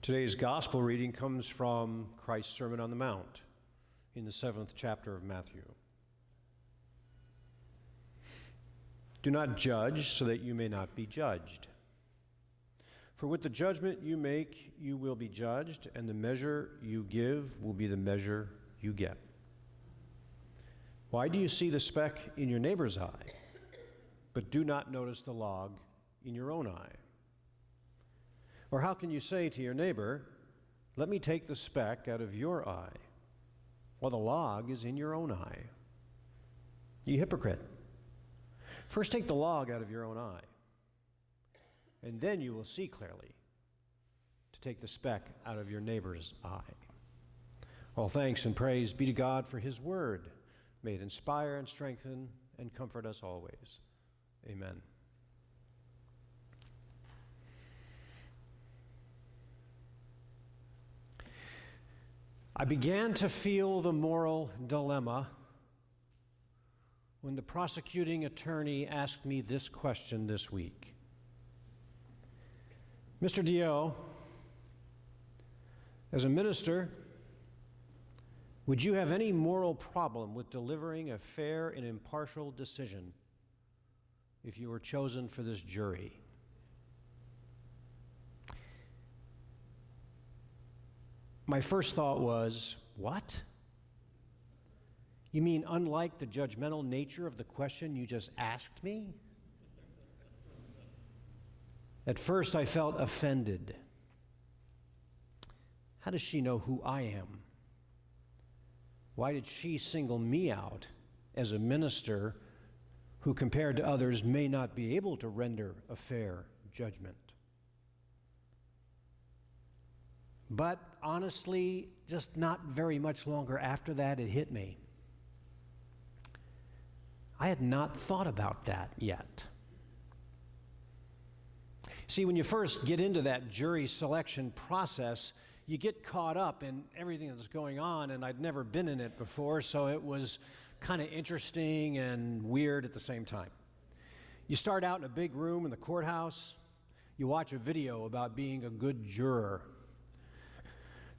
Today's gospel reading comes from Christ's Sermon on the Mount in the 7th chapter of Matthew. Do not judge so that you may not be judged. For with the judgment you make, you will be judged, and the measure you give will be the measure you get. Why do you see the speck in your neighbor's eye, but do not notice the log in your own eye? Or how can you say to your neighbor, let me take the speck out of your eye, while the log is in your own eye? You hypocrite! First take the log out of your own eye, and then you will see clearly to take the speck out of your neighbor's eye. All thanks and praise be to God for His word. May it inspire and strengthen and comfort us always. Amen. I began to feel the moral dilemma when the prosecuting attorney asked me this question this week. Mr. Dio, as a minister, would you have any moral problem with delivering a fair and impartial decision if you were chosen for this jury? My first thought was, what? You mean unlike the judgmental nature of the question you just asked me? At first I felt offended. How does she know who I am? Why did she single me out as a minister who, compared to others, may not be able to render a fair judgment? But honestly, just not very much longer after that, it hit me. I had not thought about that yet. See, when you first get into that jury selection process, you get caught up in everything that's going on, and I'd never been in it before, so it was kind of interesting and weird at the same time. You start out in a big room in the courthouse, you watch a video about being a good juror.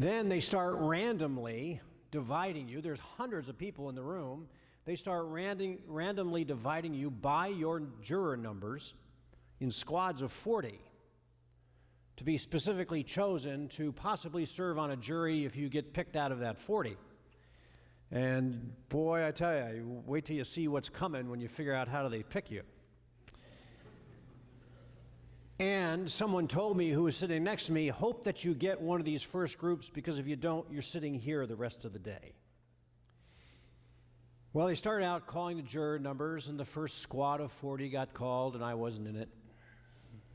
Then they start randomly dividing you. There's hundreds of people in the room. They start randomly dividing you by your juror numbers in squads of 40 to be specifically chosen to possibly serve on a jury if you get picked out of that 40. And boy, I tell you, wait till you see what's coming when you figure out how do they pick you. And someone told me, who was sitting next to me, hope that you get one of these first groups, because if you don't, you're sitting here the rest of the day. Well, they started out calling the juror numbers, and the first squad of 40 got called, and I wasn't in it.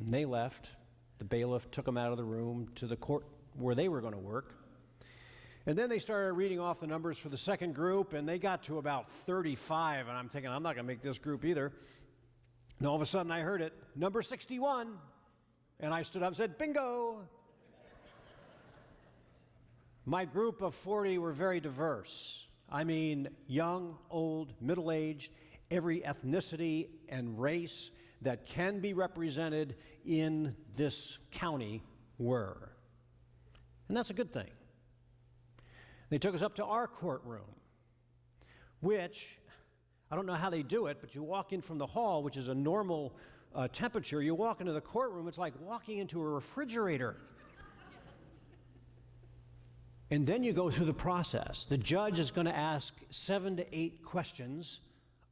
And they left. The bailiff took them out of the room to the court where they were going to work. And then they started reading off the numbers for the second group, and they got to about 35, and I'm thinking, I'm not going to make this group either. And all of a sudden I heard it, number 61. And I stood up and said, bingo! My group of 40 were very diverse. I mean, young, old, middle-aged, every ethnicity and race that can be represented in this county were. And that's a good thing. They took us up to our courtroom, which, I don't know how they do it, but you walk in from the hall, which is a normal temperature. You walk into the courtroom, it's like walking into a refrigerator. And then you go through the process. The judge is going to ask 7 to 8 questions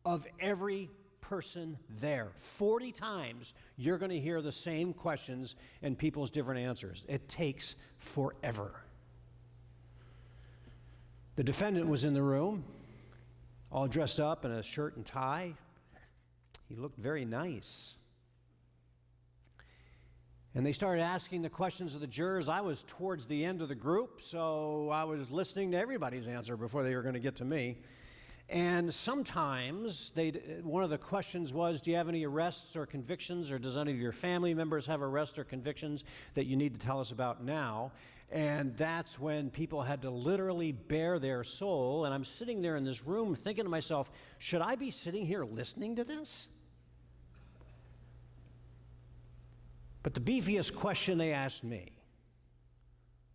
of every person there. 40 times you're going to hear the same questions and people's different answers. It takes forever. The defendant was in the room, all dressed up in a shirt and tie. He looked very nice. And they started asking the questions of the jurors. I was towards the end of the group, so I was listening to everybody's answer before they were going to get to me. And sometimes one of the questions was, do you have any arrests or convictions, or does any of your family members have arrests or convictions that you need to tell us about now? And that's when people had to literally bare their soul. And I'm sitting there in this room thinking to myself, should I be sitting here listening to this? But the beefiest question they asked me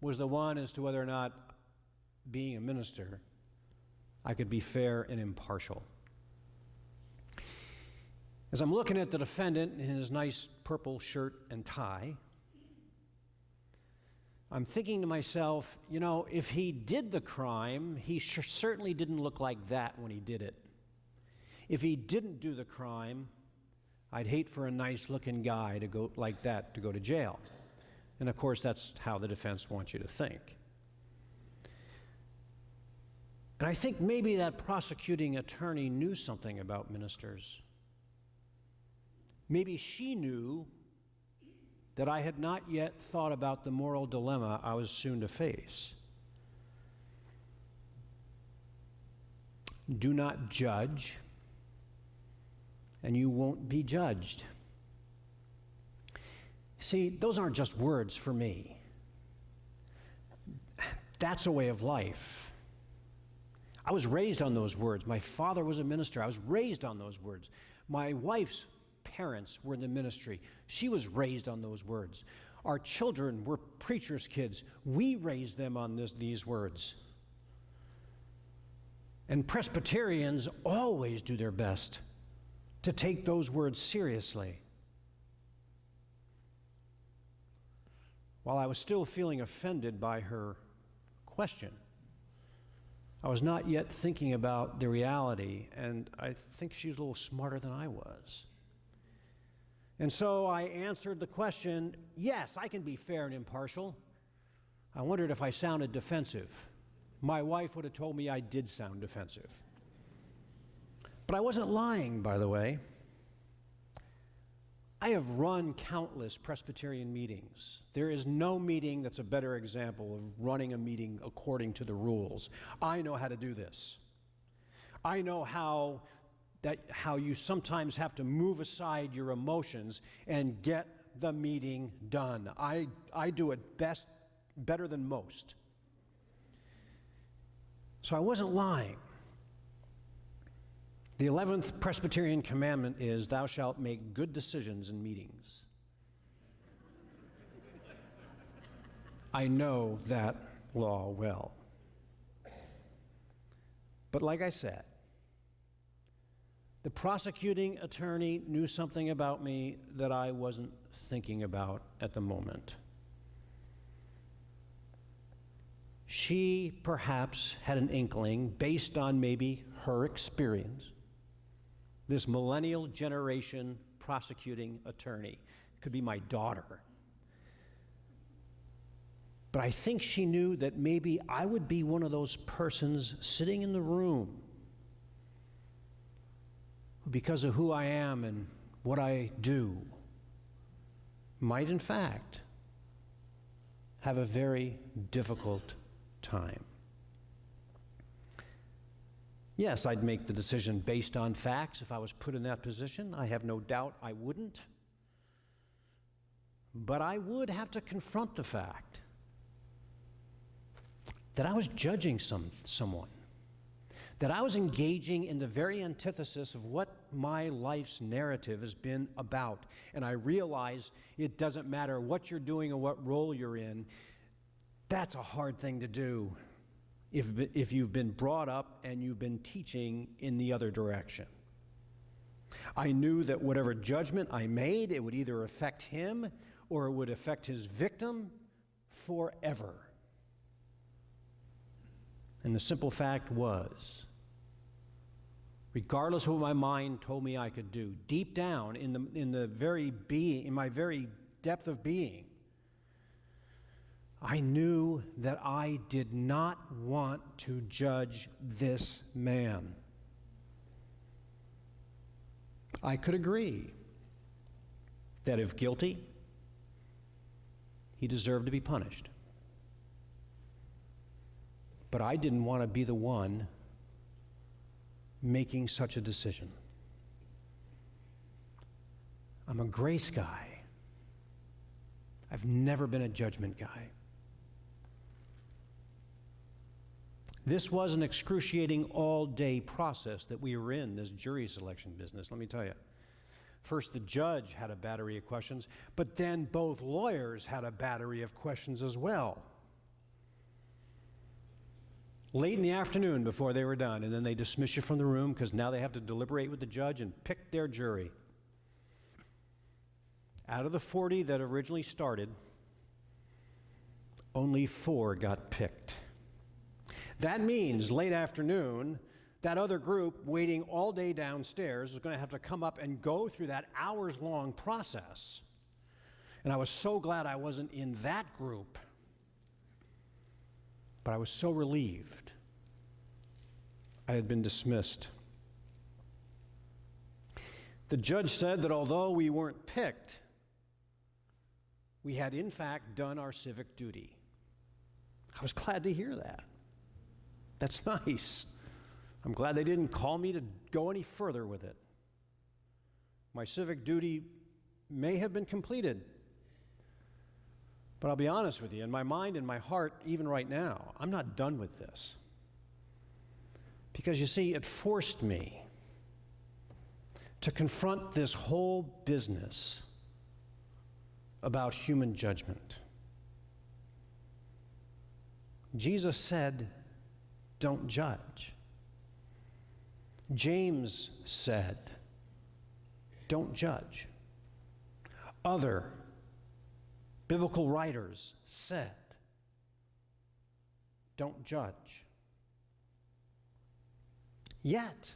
was the one as to whether or not, being a minister, I could be fair and impartial. As I'm looking at the defendant in his nice purple shirt and tie, I'm thinking to myself, you know, if he did the crime, he certainly didn't look like that when he did it. If he didn't do the crime, I'd hate for a nice-looking guy to go like that to go to jail. And of course, that's how the defense wants you to think. And I think maybe that prosecuting attorney knew something about ministers. Maybe she knew that I had not yet thought about the moral dilemma I was soon to face. Do not judge, and you won't be judged. See, those aren't just words for me. That's a way of life. I was raised on those words. My father was a minister. I was raised on those words. My wife's parents were in the ministry. She was raised on those words. Our children were preachers' kids. We raised them on these words. And Presbyterians always do their best to take those words seriously. While I was still feeling offended by her question, I was not yet thinking about the reality, and I think she was a little smarter than I was. And so I answered the question, yes, I can be fair and impartial. I wondered if I sounded defensive. My wife would have told me I did sound defensive. But I wasn't lying, by the way. I have run countless Presbyterian meetings. There is no meeting that's a better example of running a meeting according to the rules. I know how to do this. I know how you sometimes have to move aside your emotions and get the meeting done. I do it better than most. So I wasn't lying. The 11th Presbyterian commandment is, thou shalt make good decisions in meetings. I know that law well. But like I said, the prosecuting attorney knew something about me that I wasn't thinking about at the moment. She perhaps had an inkling, based on maybe her experience, this millennial generation prosecuting attorney. Could be my daughter. But I think she knew that maybe I would be one of those persons sitting in the room who, because of who I am and what I do, might in fact have a very difficult time. Yes, I'd make the decision based on facts if I was put in that position. I have no doubt I wouldn't. But I would have to confront the fact that I was judging someone, that I was engaging in the very antithesis of what my life's narrative has been about. And I realize it doesn't matter what you're doing or what role you're in. That's a hard thing to do if you've been brought up and you've been teaching in the other direction. I knew that whatever judgment I made, it would either affect him or it would affect his victim forever. And the simple fact was, regardless of what my mind told me I could do, deep down in my very depth of being, I knew that I did not want to judge this man. I could agree that if guilty, he deserved to be punished. But I didn't want to be the one making such a decision. I'm a grace guy. I've never been a judgment guy. This was an excruciating all-day process that we were in, this jury selection business, let me tell you. First, the judge had a battery of questions, but then both lawyers had a battery of questions as well. late in the afternoon before they were done, and then they dismiss you from the room because now they have to deliberate with the judge and pick their jury. Out of the 40 that originally started, only 4 got picked. That means late afternoon, that other group waiting all day downstairs is going to have to come up and go through that hours-long process. And I was so glad I wasn't in that group. But I was so relieved I had been dismissed. The judge said that although we weren't picked, we had in fact done our civic duty. I was glad to hear that. That's nice. I'm glad they didn't call me to go any further with it. My civic duty may have been completed. But I'll be honest with you, in my mind and my heart, even right now, I'm not done with this. Because you see, it forced me to confront this whole business about human judgment. Jesus said, don't judge. James said, don't judge. Other biblical writers said, don't judge. Yet,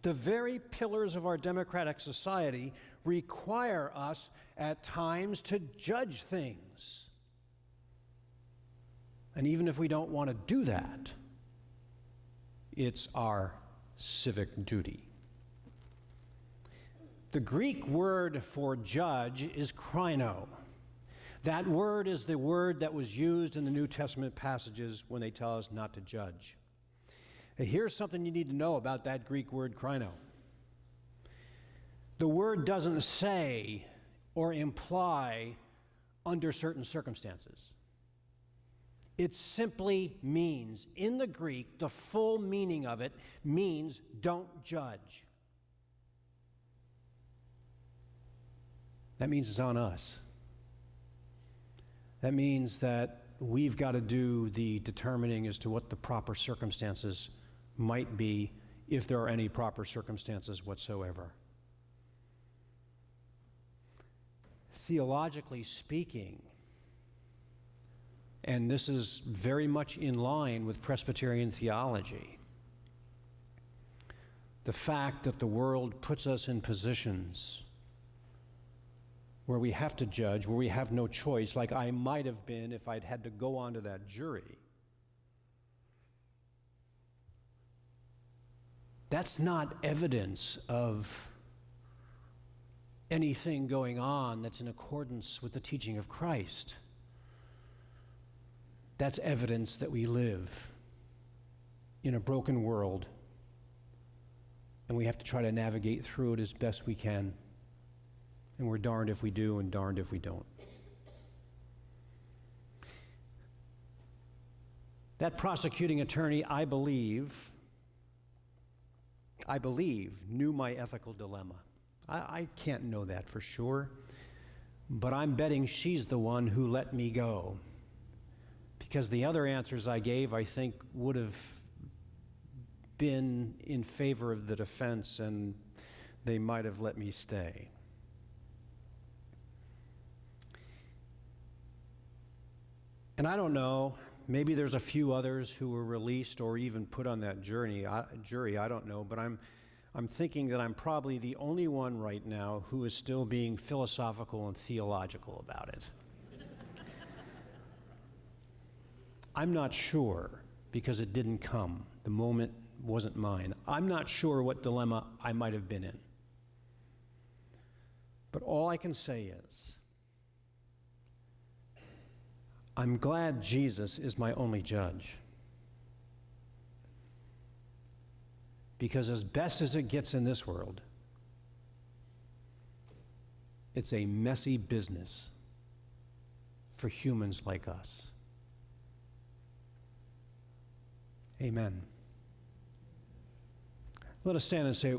the very pillars of our democratic society require us at times to judge things. And even if we don't want to do that, it's our civic duty. The Greek word for judge is krino. That word is the word that was used in the New Testament passages when they tell us not to judge. And here's something you need to know about that Greek word krino. The word doesn't say or imply under certain circumstances. It simply means, in the Greek, the full meaning of it means don't judge. That means it's on us. That means that we've got to do the determining as to what the proper circumstances might be, if there are any proper circumstances whatsoever. Theologically speaking, and this is very much in line with Presbyterian theology, the fact that the world puts us in positions where we have to judge, where we have no choice, like I might have been if I'd had to go onto that jury. That's not evidence of anything going on that's in accordance with the teaching of Christ. That's evidence that we live in a broken world, and we have to try to navigate through it as best we can. And we're darned if we do and darned if we don't. That prosecuting attorney, I believe, knew my ethical dilemma. I can't know that for sure, but I'm betting she's the one who let me go. Because the other answers I gave, I think, would have been in favor of the defense, and they might have let me stay. And I don't know, maybe there's a few others who were released or even put on that jury, I don't know, but I'm thinking that I'm probably the only one right now who is still being philosophical and theological about it. I'm not sure, because it didn't come. The moment wasn't mine. I'm not sure what dilemma I might have been in. But all I can say is, I'm glad Jesus is my only judge. Because as best as it gets in this world, it's a messy business for humans like us. Amen. Let us stand and say,